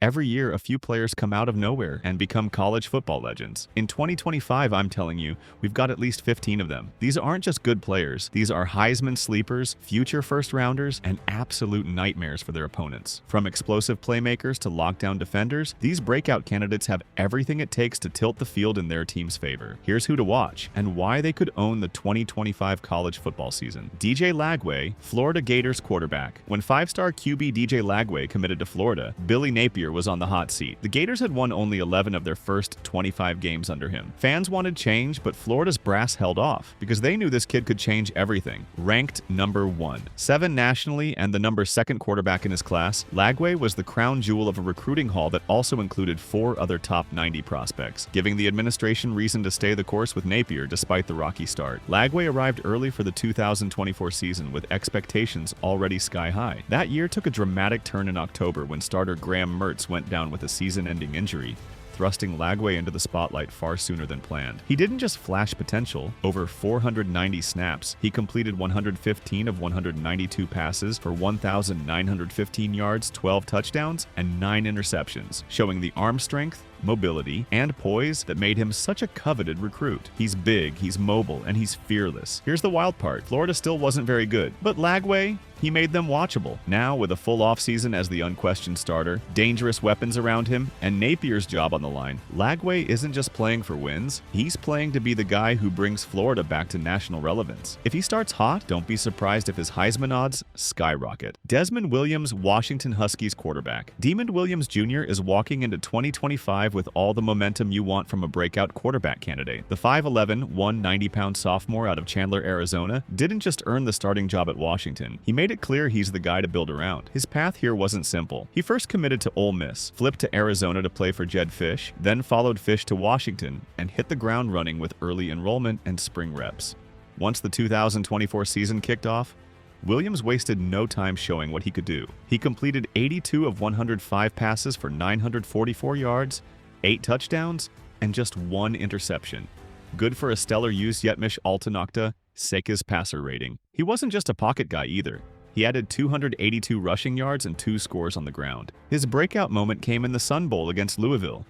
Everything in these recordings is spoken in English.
Every year, a few players come out of nowhere and become college football legends. In 2025, I'm telling you, we've got at least 15 of them. These aren't just good players. These are Heisman sleepers, future first-rounders, and absolute nightmares for their opponents. From explosive playmakers to lockdown defenders, these breakout candidates have everything it takes to tilt the field in their team's favor. Here's who to watch and why they could own the 2025 college football season. DJ Lagway, Florida Gators quarterback. When five-star QB DJ Lagway committed to Florida, Billy Napier was on the hot seat. The Gators had won only 11 of their first 25 games under him. Fans wanted change, but Florida's brass held off because they knew this kid could change everything. Ranked number 1, 7 nationally and the number 2 quarterback in his class, Lagway was the crown jewel of a recruiting haul that also included 4 other top 90 prospects, giving the administration reason to stay the course with Napier despite the rocky start. Lagway arrived early for the 2024 season with expectations already sky high. That year took a dramatic turn in October when starter Graham Mertz went down with a season-ending injury, thrusting Lagway into the spotlight far sooner than planned. He didn't just flash potential. Over 490 snaps, he completed 115 of 192 passes for 1,915 yards, 12 touchdowns, and 9 interceptions, showing the arm strength, mobility, and poise that made him such a coveted recruit. He's big, he's mobile, and he's fearless. Here's the wild part. Florida still wasn't very good, but Lagway, he made them watchable. Now, with a full offseason as the unquestioned starter, dangerous weapons around him, and Napier's job on the line, Lagway isn't just playing for wins, he's playing to be the guy who brings Florida back to national relevance. If he starts hot, don't be surprised if his Heisman odds skyrocket. Desmond Williams, Washington Huskies quarterback. Demond Williams Jr. is walking into 2025 with all the momentum you want from a breakout quarterback candidate. The 5'11", 190-pound sophomore out of Chandler, Arizona, didn't just earn the starting job at Washington. He made it clear he's the guy to build around. His path here wasn't simple. He first committed to Ole Miss, flipped to Arizona to play for Jedd Fisch, then followed Fisch to Washington, and hit the ground running with early enrollment and spring reps. Once the 2024 season kicked off, Williams wasted no time showing what he could do. He completed 82 of 105 passes for 944 yards, 8 touchdowns, and just 1 interception. Good for a stellar Yetmish Altanokta Sekis passer rating. He wasn't just a pocket guy either. He added 282 rushing yards and 2 scores on the ground. His breakout moment came in the Sun Bowl against Louisville.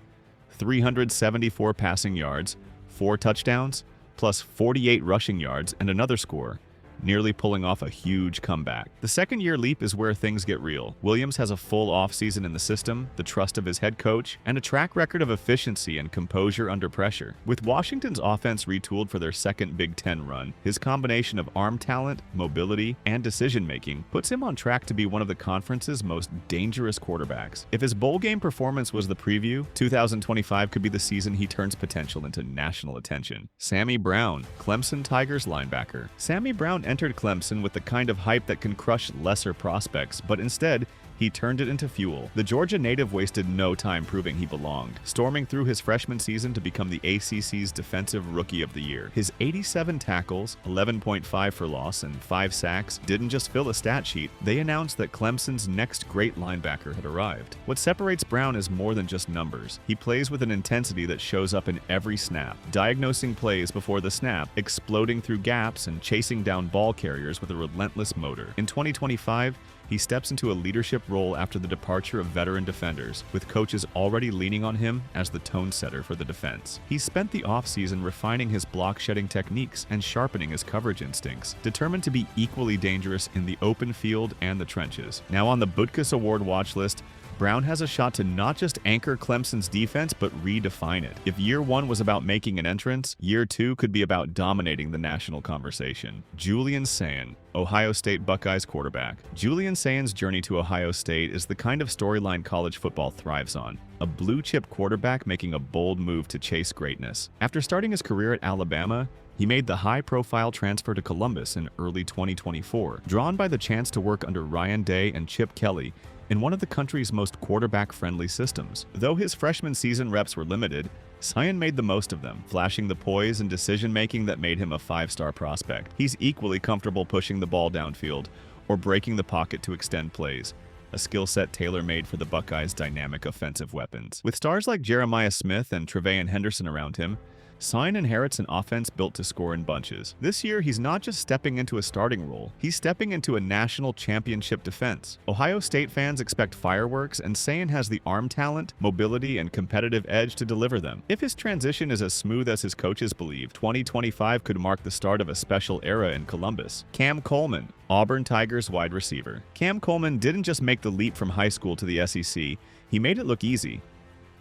374 passing yards, 4 touchdowns, plus 48 rushing yards and another score, nearly pulling off a huge comeback. The second-year leap is where things get real. Williams has a full offseason in the system, the trust of his head coach, and a track record of efficiency and composure under pressure. With Washington's offense retooled for their second Big Ten run, his combination of arm talent, mobility, and decision-making puts him on track to be one of the conference's most dangerous quarterbacks. If his bowl game performance was the preview, 2025 could be the season he turns potential into national attention. Sammy Brown, Clemson Tigers linebacker. Sammy Brown entered Clemson with the kind of hype that can crush lesser prospects, but instead, he turned it into fuel. The Georgia native wasted no time proving he belonged, storming through his freshman season to become the ACC's Defensive Rookie of the Year. His 87 tackles, 11.5 for loss, and 5 sacks didn't just fill a stat sheet, they announced that Clemson's next great linebacker had arrived. What separates Brown is more than just numbers. He plays with an intensity that shows up in every snap, diagnosing plays before the snap, exploding through gaps, and chasing down ball carriers with a relentless motor. In 2025, he steps into a leadership role after the departure of veteran defenders, with coaches already leaning on him as the tone setter for the defense. He spent the offseason refining his block-shedding techniques and sharpening his coverage instincts, determined to be equally dangerous in the open field and the trenches. Now on the Butkus Award watch list, Brown has a shot to not just anchor Clemson's defense, but redefine it. If year 1 was about making an entrance, year 2 could be about dominating the national conversation. Julian Sayin, Ohio State Buckeyes quarterback. Julian Sayin's journey to Ohio State is the kind of storyline college football thrives on. A blue-chip quarterback making a bold move to chase greatness. After starting his career at Alabama, he made the high-profile transfer to Columbus in early 2024, drawn by the chance to work under Ryan Day and Chip Kelly in one of the country's most quarterback-friendly systems. Though his freshman season reps were limited, Sayin made the most of them, flashing the poise and decision-making that made him a 5-star prospect. He's equally comfortable pushing the ball downfield or breaking the pocket to extend plays, a skill set tailor-made for the Buckeyes' dynamic offensive weapons. With stars like Jeremiah Smith and Trevayon Henderson around him, Sayin inherits an offense built to score in bunches. This year, he's not just stepping into a starting role, he's stepping into a national championship defense. Ohio State fans expect fireworks, and Sayin has the arm talent, mobility, and competitive edge to deliver them. If his transition is as smooth as his coaches believe, 2025 could mark the start of a special era in Columbus. Coleman, Auburn Tigers wide receiver. Coleman didn't just make the leap from high school to the SEC, he made it look easy.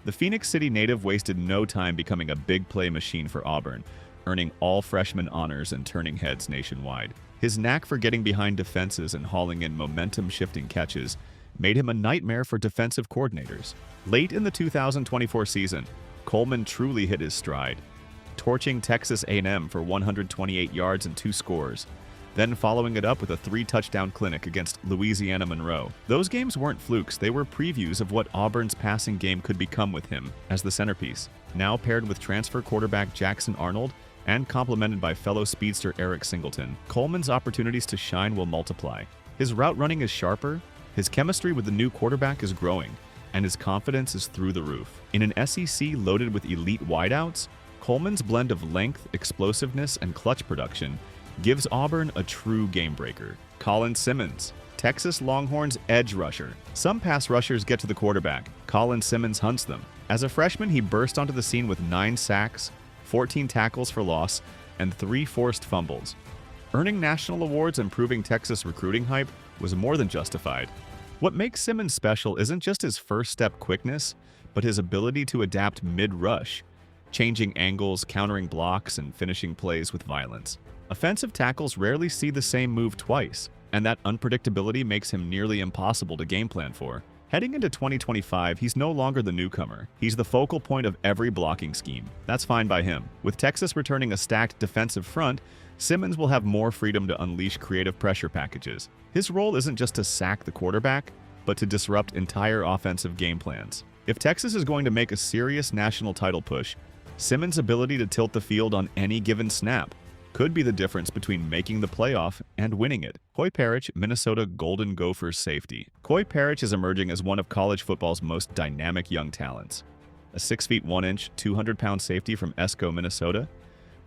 The Phoenix City native wasted no time becoming a big play machine for Auburn, earning all freshman honors and turning heads nationwide. His knack for getting behind defenses and hauling in momentum-shifting catches made him a nightmare for defensive coordinators. Late in the 2024 season, Coleman truly hit his stride, torching Texas A&M for 128 yards and 2 scores, then following it up with a 3-touchdown clinic against Louisiana Monroe. Those games weren't flukes, they were previews of what Auburn's passing game could become with him as the centerpiece. Now paired with transfer quarterback Jackson Arnold and complemented by fellow speedster Eric Singleton, Coleman's opportunities to shine will multiply. His route running is sharper, his chemistry with the new quarterback is growing, and his confidence is through the roof. In an SEC loaded with elite wideouts, Coleman's blend of length, explosiveness, and clutch production gives Auburn a true game breaker. Colin Simmons, Texas Longhorns edge rusher. Some pass rushers get to the quarterback. Colin Simmons hunts them. As a freshman, he burst onto the scene with 9 sacks, 14 tackles for loss, and 3 forced fumbles. Earning national awards and proving Texas recruiting hype was more than justified. What makes Simmons special isn't just his first-step quickness, but his ability to adapt mid-rush, changing angles, countering blocks, and finishing plays with violence. Offensive tackles rarely see the same move twice, and that unpredictability makes him nearly impossible to game plan for. Heading into 2025, he's no longer the newcomer. He's the focal point of every blocking scheme. That's fine by him. With Texas returning a stacked defensive front, Simmons will have more freedom to unleash creative pressure packages. His role isn't just to sack the quarterback, but to disrupt entire offensive game plans. If Texas is going to make a serious national title push, Simmons' ability to tilt the field on any given snap could be the difference between making the playoff and winning it. Perich, Minnesota Golden Gophers safety. Perich is emerging as one of college football's most dynamic young talents. A 6 feet 1 inch, 200-pound safety from Esco, Minnesota,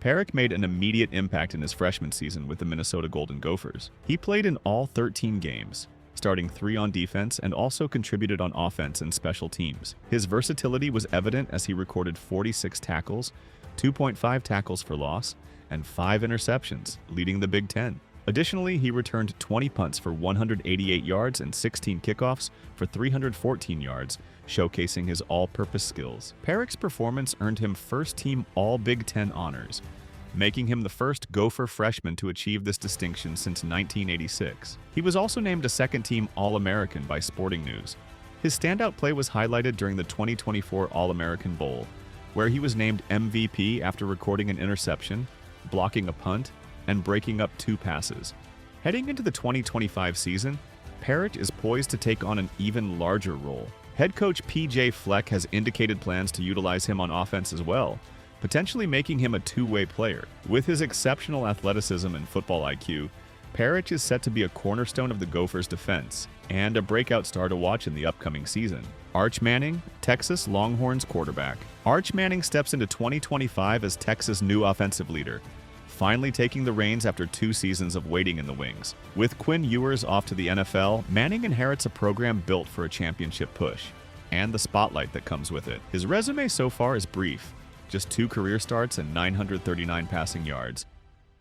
Perich made an immediate impact in his freshman season with the Minnesota Golden Gophers. He played in all 13 games, starting 3 on defense, and also contributed on offense and special teams. His versatility was evident as he recorded 46 tackles, 2.5 tackles for loss, and 5 interceptions, leading the Big Ten. Additionally, he returned 20 punts for 188 yards and 16 kickoffs for 314 yards, showcasing his all-purpose skills. Perich's performance earned him first-team All-Big Ten honors, making him the first Gopher freshman to achieve this distinction since 1986. He was also named a second-team All-American by Sporting News. His standout play was highlighted during the 2024 All-American Bowl, where he was named MVP after recording an interception, blocking a punt, and breaking up 2 passes. Heading into the 2025 season, Perich is poised to take on an even larger role. Head coach P.J. Fleck has indicated plans to utilize him on offense as well, potentially making him a two-way player. With his exceptional athleticism and football IQ, Perich is set to be a cornerstone of the Gophers' defense and a breakout star to watch in the upcoming season. Arch Manning, Texas Longhorns quarterback. Arch Manning steps into 2025 as Texas' new offensive leader, finally taking the reins after 2 seasons of waiting in the wings. With Quinn Ewers off to the NFL, Manning inherits a program built for a championship push, and the spotlight that comes with it. His resume so far is brief, just 2 career starts and 939 passing yards.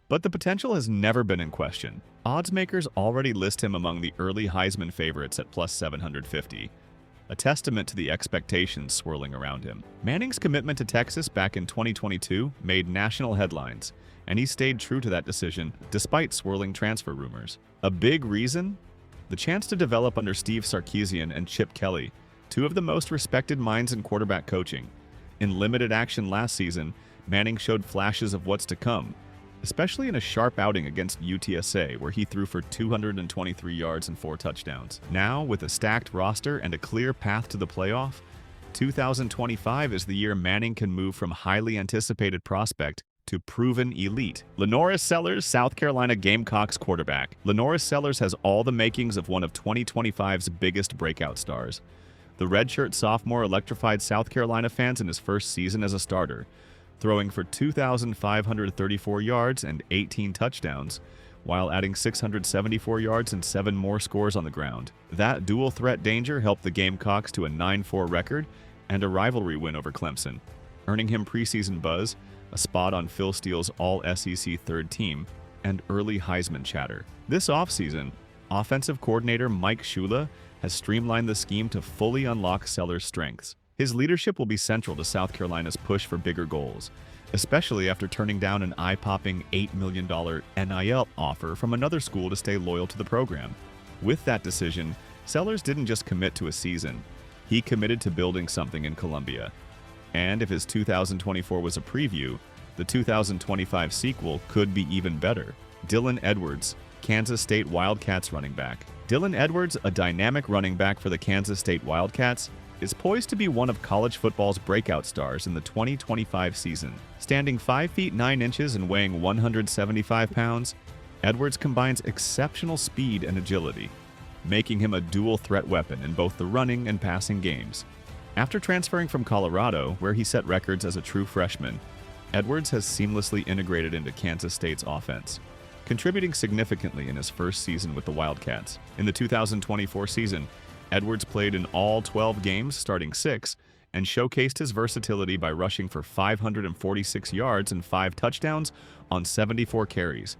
But the potential has never been in question. Odds makers already list him among the early Heisman favorites at plus 750, a testament to the expectations swirling around him. Manning's commitment to Texas back in 2022 made national headlines, and he stayed true to that decision despite swirling transfer rumors. A big reason? The chance to develop under Steve Sarkisian and Chip Kelly, 2 of the most respected minds in quarterback coaching. In limited action last season, Manning showed flashes of what's to come, especially in a sharp outing against UTSA where he threw for 223 yards and 4 touchdowns. Now, with a stacked roster and a clear path to the playoff, 2025 is the year Manning can move from highly anticipated prospect to proven elite. LaNorris Sellers, South Carolina Gamecocks quarterback. LaNorris Sellers has all the makings of one of 2025's biggest breakout stars. The redshirt sophomore electrified South Carolina fans in his first season as a starter, throwing for 2,534 yards and 18 touchdowns, while adding 674 yards and 7 more scores on the ground. That dual threat danger helped the Gamecocks to a 9-4 record and a rivalry win over Clemson, earning him preseason buzz, a spot on Phil Steele's All-SEC third team, and early Heisman chatter. This offseason, offensive coordinator Mike Shula has streamlined the scheme to fully unlock Sellers' strengths. His leadership will be central to South Carolina's push for bigger goals, especially after turning down an eye-popping $8 million NIL offer from another school to stay loyal to the program. With that decision, Sellers didn't just commit to a season, he committed to building something in Columbia. And if his 2024 was a preview, the 2025 sequel could be even better. Dylan Edwards, Kansas State Wildcats running back. Dylan Edwards, a dynamic running back for the Kansas State Wildcats, is poised to be one of college football's breakout stars in the 2025 season. Standing 5 feet 9 inches and weighing 175 pounds, Edwards combines exceptional speed and agility, making him a dual threat weapon in both the running and passing games. After transferring from Colorado, where he set records as a true freshman, Edwards has seamlessly integrated into Kansas State's offense, contributing significantly in his first season with the Wildcats. In the 2024 season, Edwards played in all 12 games, starting 6, and showcased his versatility by rushing for 546 yards and 5 touchdowns on 74 carries,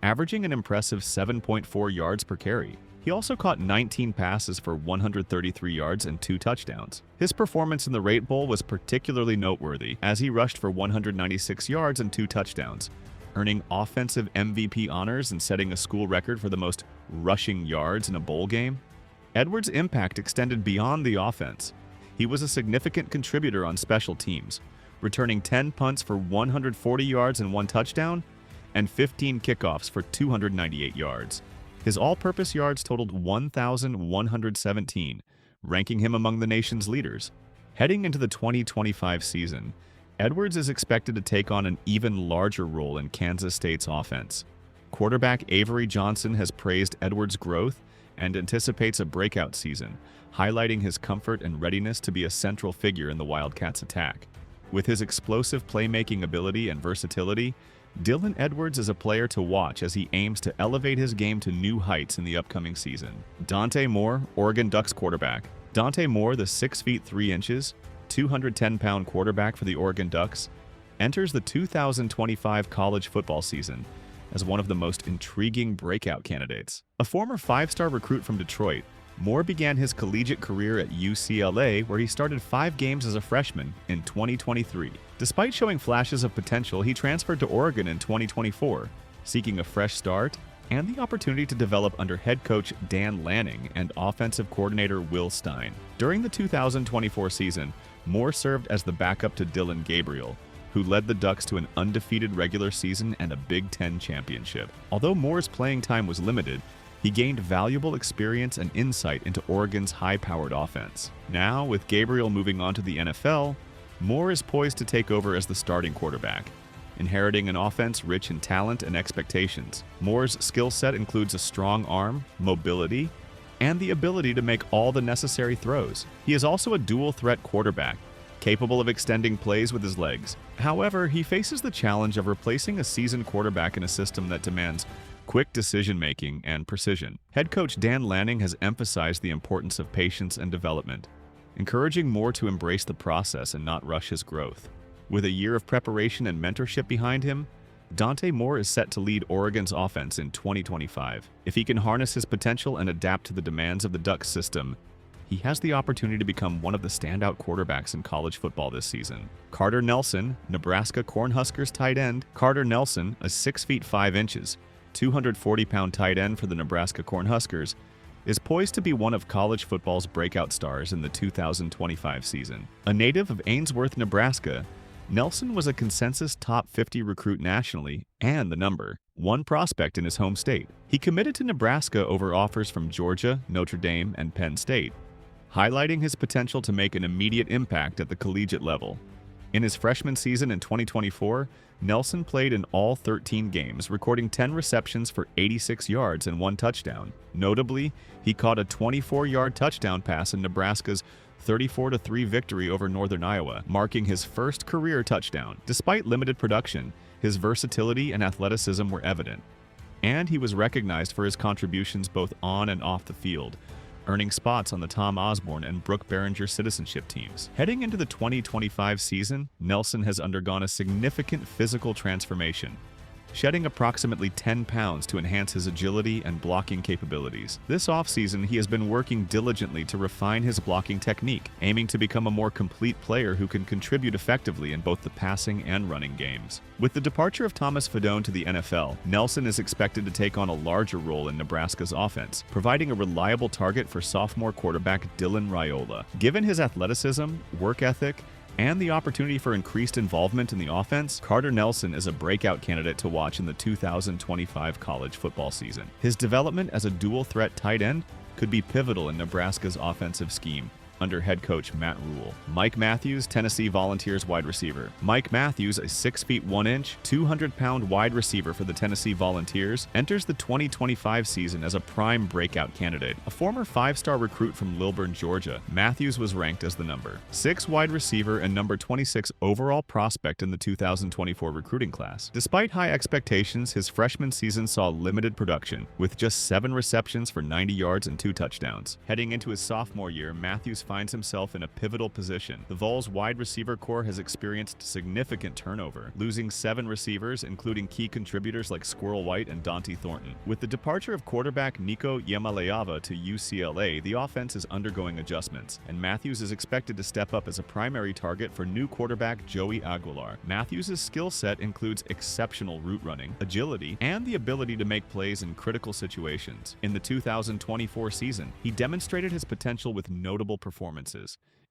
averaging an impressive 7.4 yards per carry. He also caught 19 passes for 133 yards and 2 touchdowns. His performance in the Rate Bowl was particularly noteworthy, as he rushed for 196 yards and 2 touchdowns, earning offensive MVP honors and setting a school record for the most rushing yards in a bowl game. Edwards' impact extended beyond the offense. He was a significant contributor on special teams, returning 10 punts for 140 yards and 1 touchdown, and 15 kickoffs for 298 yards. His all-purpose yards totaled 1,117, ranking him among the nation's leaders. Heading into the 2025 season, Edwards is expected to take on an even larger role in Kansas State's offense. Quarterback Avery Johnson has praised Edwards' growth and anticipates a breakout season, highlighting his comfort and readiness to be a central figure in the Wildcats' attack. With his explosive playmaking ability and versatility, Dylan Edwards is a player to watch as he aims to elevate his game to new heights in the upcoming season. Dante Moore, Oregon Ducks quarterback. Dante Moore, the 6 feet 3 inches, 210-pound quarterback for the Oregon Ducks, enters the 2025 college football season as one of the most intriguing breakout candidates. A former 5-star recruit from Detroit, Moore began his collegiate career at UCLA, where he started 5 games as a freshman in 2023. Despite showing flashes of potential, he transferred to Oregon in 2024, seeking a fresh start and the opportunity to develop under head coach Dan Lanning and offensive coordinator Will Stein. During the 2024 season, Moore served as the backup to Dylan Gabriel, who led the Ducks to an undefeated regular season and a Big Ten championship. Although Moore's playing time was limited, he gained valuable experience and insight into Oregon's high-powered offense. Now, with Gabriel moving on to the NFL, Moore is poised to take over as the starting quarterback, inheriting an offense rich in talent and expectations. Moore's skill set includes a strong arm, mobility, and the ability to make all the necessary throws. He is also a dual-threat quarterback, capable of extending plays with his legs. However, he faces the challenge of replacing a seasoned quarterback in a system that demands quick decision-making and precision. Head coach Dan Lanning has emphasized the importance of patience and development, encouraging Moore to embrace the process and not rush his growth. With a year of preparation and mentorship behind him, Dante Moore is set to lead Oregon's offense in 2025. If he can harness his potential and adapt to the demands of the Ducks system, he has the opportunity to become one of the standout quarterbacks in college football this season. Carter Nelson, Nebraska Cornhuskers tight end. Carter Nelson, a 6 feet 5 inches, 240-pound tight end for the Nebraska Cornhuskers, is poised to be one of college football's breakout stars in the 2025 season. A native of Ainsworth, Nebraska, Nelson was a consensus top 50 recruit nationally and the #1 prospect in his home state. He committed to Nebraska over offers from Georgia, Notre Dame, and Penn State, highlighting his potential to make an immediate impact at the collegiate level. In his freshman season in 2024, Nelson played in all 13 games, recording 10 receptions for 86 yards and 1 touchdown. Notably, he caught a 24-yard touchdown pass in Nebraska's 34-3 victory over Northern Iowa, marking his first career touchdown. Despite limited production, his versatility and athleticism were evident, and he was recognized for his contributions both on and off the field, earning spots on the Tom Osborne and Brooke Behringer citizenship teams. Heading into the 2025 season, Nelson has undergone a significant physical transformation, shedding approximately 10 pounds to enhance his agility and blocking capabilities. This offseason, he has been working diligently to refine his blocking technique, aiming to become a more complete player who can contribute effectively in both the passing and running games. With the departure of Thomas Fedone to the NFL, Nelson is expected to take on a larger role in Nebraska's offense, providing a reliable target for sophomore quarterback Dylan Raiola. Given his athleticism, work ethic, and the opportunity for increased involvement in the offense, Carter Nelson is a breakout candidate to watch in the 2025 college football season. His development as a dual-threat tight end could be pivotal in Nebraska's offensive scheme under head coach Matt Rule. Mike Matthews, Tennessee Volunteers wide receiver. Mike Matthews, a 6 feet 1 inch, 200-pound wide receiver for the Tennessee Volunteers, enters the 2025 season as a prime breakout candidate. A former 5-star recruit from Lilburn, Georgia, Matthews was ranked as the number 6 wide receiver and number 26 overall prospect in the 2024 recruiting class. Despite high expectations, his freshman season saw limited production, with just 7 receptions for 90 yards and 2 touchdowns. Heading into his sophomore year, Matthews finds himself in a pivotal position. The Vols wide receiver corps has experienced significant turnover, losing 7 receivers, including key contributors like Squirrel White and Dante Thornton. With the departure of quarterback Nico Yamaleava to UCLA, the offense is undergoing adjustments, and Matthews is expected to step up as a primary target for new quarterback Joey Aguilar. Matthews' skill set includes exceptional route running, agility, and the ability to make plays in critical situations. In the 2024 season, he demonstrated his potential with notable performances,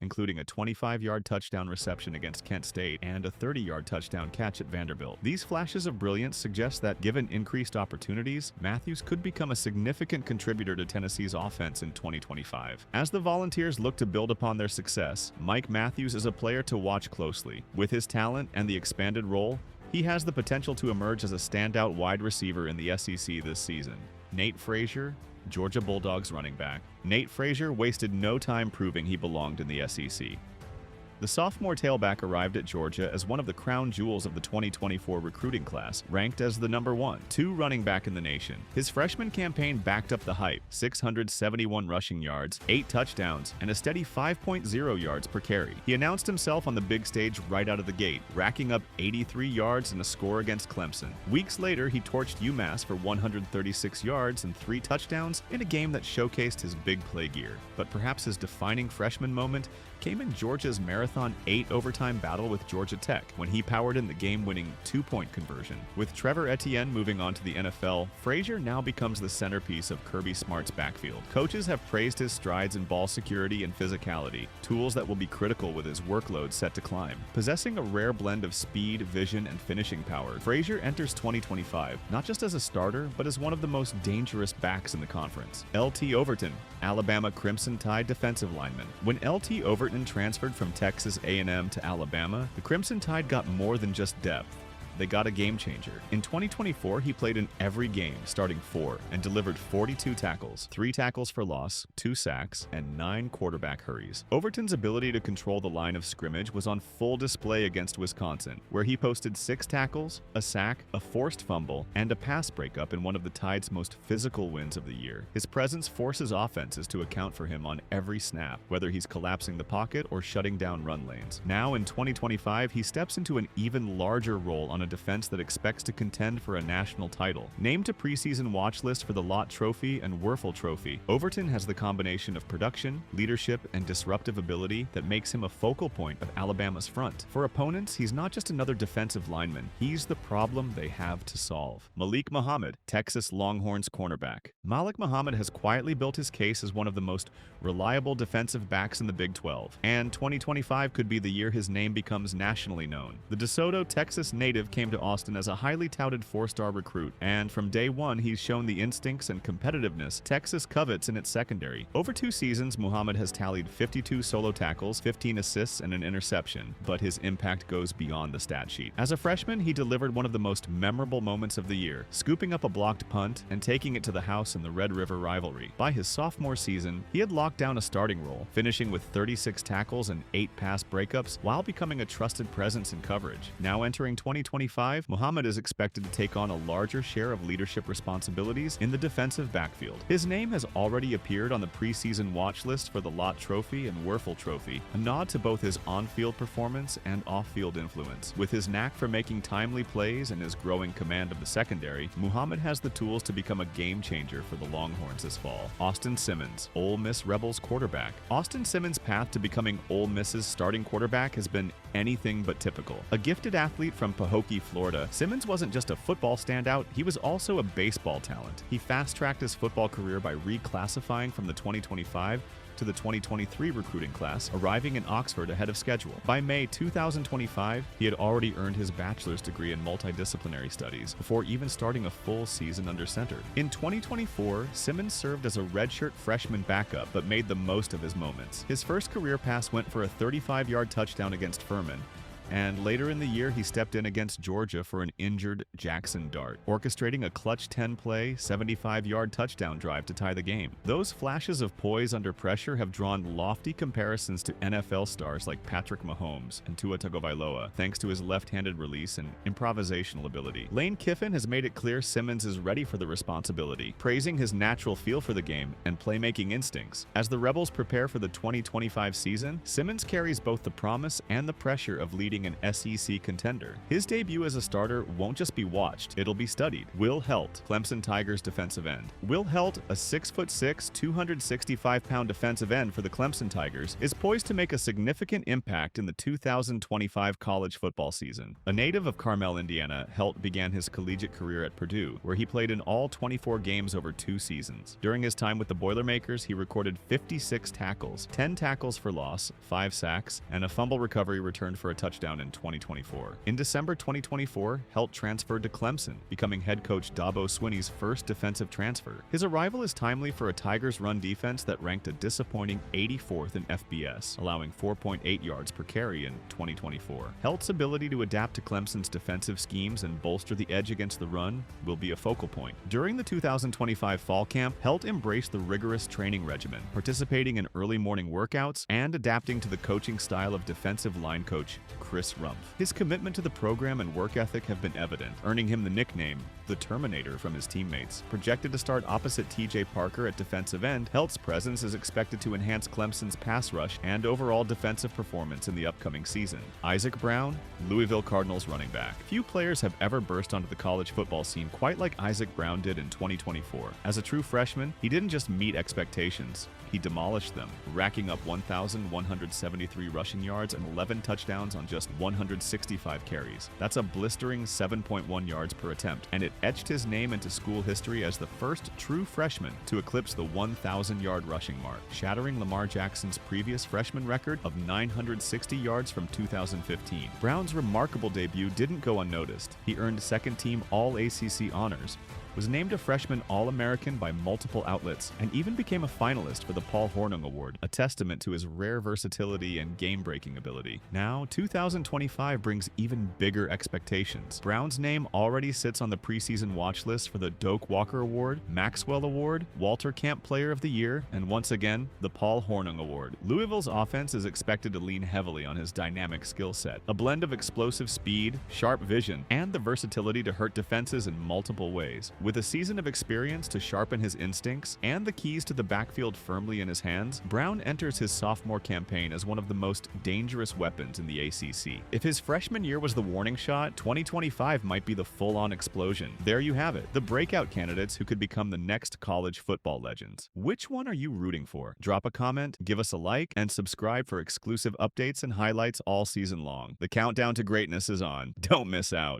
including a 25-yard touchdown reception against Kent State and a 30-yard touchdown catch at Vanderbilt. These flashes of brilliance suggest that, given increased opportunities, Matthews could become a significant contributor to Tennessee's offense in 2025. As the Volunteers look to build upon their success, Mike Matthews is a player to watch closely. With his talent and the expanded role, he has the potential to emerge as a standout wide receiver in the SEC this season. Nate Frazier, Georgia Bulldogs running back. Nate Frazier wasted no time proving he belonged in the SEC. The sophomore tailback arrived at Georgia as one of the crown jewels of the 2024 recruiting class, ranked as the number 2 running back in the nation. His freshman campaign backed up the hype: 671 rushing yards, 8 touchdowns, and a steady 5.0 yards per carry. He announced himself on the big stage right out of the gate, racking up 83 yards and a score against Clemson. Weeks later, he torched UMass for 136 yards and 3 touchdowns in a game that showcased his big play gear. But perhaps his defining freshman moment came in Georgia's Marathon 8 overtime battle with Georgia Tech, when he powered in the game-winning 2-point conversion. With Trevor Etienne moving on to the NFL, Frazier now becomes the centerpiece of Kirby Smart's backfield. Coaches have praised his strides in ball security and physicality, tools that will be critical with his workload set to climb. Possessing a rare blend of speed, vision, and finishing power, Frazier enters 2025 not just as a starter, but as one of the most dangerous backs in the conference. L.T. Overton, Alabama Crimson Tide defensive lineman. When L.T. Overton transferred from Texas A&M to Alabama, the Crimson Tide got more than just depth. They got a game changer. In 2024, he played in every game, starting 4, and delivered 42 tackles, 3 tackles for loss, 2 sacks, and 9 quarterback hurries. Overton's ability to control the line of scrimmage was on full display against Wisconsin, where he posted 6 tackles, a sack, a forced fumble, and a pass breakup in one of the Tide's most physical wins of the year. His presence forces offenses to account for him on every snap, whether he's collapsing the pocket or shutting down run lanes. Now, in 2025, he steps into an even larger role on a defense that expects to contend for a national title. Named to preseason watch list for the Lott Trophy and Werfel Trophy, Overton has the combination of production, leadership, and disruptive ability that makes him a focal point of Alabama's front. For opponents, he's not just another defensive lineman, he's the problem they have to solve. Malik Muhammad, Texas Longhorns cornerback. Malik Muhammad has quietly built his case as one of the most reliable defensive backs in the Big 12, and 2025 could be the year his name becomes nationally known. The DeSoto, Texas native came to Austin as a highly touted four-star recruit, and from day one he's shown the instincts and competitiveness Texas covets in its secondary. Over 2 seasons, Muhammad has tallied 52 solo tackles, 15 assists, and an interception, but his impact goes beyond the stat sheet. As a freshman, he delivered one of the most memorable moments of the year, scooping up a blocked punt and taking it to the house in the Red River rivalry. By his sophomore season, he had locked down a starting role, finishing with 36 tackles and 8 pass breakups while becoming a trusted presence in coverage. Now entering 2025, Muhammad is expected to take on a larger share of leadership responsibilities in the defensive backfield. His name has already appeared on the preseason watch list for the Lott Trophy and Werfel Trophy, a nod to both his on-field performance and off-field influence. With his knack for making timely plays and his growing command of the secondary, Muhammad has the tools to become a game-changer for the Longhorns this fall. Austin Simmons, Ole Miss Rebels quarterback. Austin Simmons' path to becoming Ole Miss's starting quarterback has been anything but typical. A gifted athlete from Pahokee, Florida, Simmons wasn't just a football standout, he was also a baseball talent. He fast-tracked his football career by reclassifying from the 2025 to the 2023 recruiting class, arriving in Oxford ahead of schedule. By May 2025, he had already earned his bachelor's degree in multidisciplinary studies before even starting a full season under center. In 2024, Simmons served as a redshirt freshman backup but made the most of his moments. His first career pass went for a 35-yard touchdown against Furman, and later in the year he stepped in against Georgia for an injured Jackson Dart, orchestrating a clutch 10-play, 75-yard touchdown drive to tie the game. Those flashes of poise under pressure have drawn lofty comparisons to NFL stars like Patrick Mahomes and Tua Tagovailoa, thanks to his left-handed release and improvisational ability. Lane Kiffin has made it clear Simmons is ready for the responsibility, praising his natural feel for the game and playmaking instincts. As the Rebels prepare for the 2025 season, Simmons carries both the promise and the pressure of leading an SEC contender. His debut as a starter won't just be watched, it'll be studied. Will Heldt, Clemson Tigers defensive end. Will Heldt, a 6'6", 265-pound defensive end for the Clemson Tigers, is poised to make a significant impact in the 2025 college football season. A native of Carmel, Indiana, Heldt began his collegiate career at Purdue, where he played in all 24 games over 2 seasons. During his time with the Boilermakers, he recorded 56 tackles, 10 tackles for loss, 5 sacks, and a fumble recovery returned for a touchdown in 2024. In December 2024, Heldt transferred to Clemson, becoming head coach Dabo Swinney's first defensive transfer. His arrival is timely for a Tigers run defense that ranked a disappointing 84th in FBS, allowing 4.8 yards per carry in 2024. Heldt's ability to adapt to Clemson's defensive schemes and bolster the edge against the run will be a focal point. During the 2025 fall camp, Heldt embraced the rigorous training regimen, participating in early morning workouts and adapting to the coaching style of defensive line coach Chris Rumpf. His commitment to the program and work ethic have been evident, earning him the nickname the Terminator from his teammates. Projected to start opposite TJ Parker at defensive end, Heldt's presence is expected to enhance Clemson's pass rush and overall defensive performance in the upcoming season. Isaac Brown, Louisville Cardinals running back. Few players have ever burst onto the college football scene quite like Isaac Brown did in 2024. As a true freshman, he didn't just meet expectations, he demolished them, racking up 1,173 rushing yards and 11 touchdowns on just 165 carries. That's a blistering 7.1 yards per attempt, and it etched his name into school history as the first true freshman to eclipse the 1,000-yard rushing mark, shattering Lamar Jackson's previous freshman record of 960 yards from 2015. Brown's remarkable debut didn't go unnoticed. He earned second-team All-ACC honors, was named a freshman All-American by multiple outlets, and even became a finalist for the Paul Hornung Award, a testament to his rare versatility and game-breaking ability. Now, 2025 brings even bigger expectations. Brown's name already sits on the preseason watch list for the Doak Walker Award, Maxwell Award, Walter Camp Player of the Year, and once again, the Paul Hornung Award. Louisville's offense is expected to lean heavily on his dynamic skill set, a blend of explosive speed, sharp vision, and the versatility to hurt defenses in multiple ways. With a season of experience to sharpen his instincts and the keys to the backfield firmly in his hands, Brown enters his sophomore campaign as one of the most dangerous weapons in the ACC. If his freshman year was the warning shot, 2025 might be the full-on explosion. There you have it, the breakout candidates who could become the next college football legends. Which one are you rooting for? Drop a comment, give us a like, and subscribe for exclusive updates and highlights all season long. The countdown to greatness is on. Don't miss out.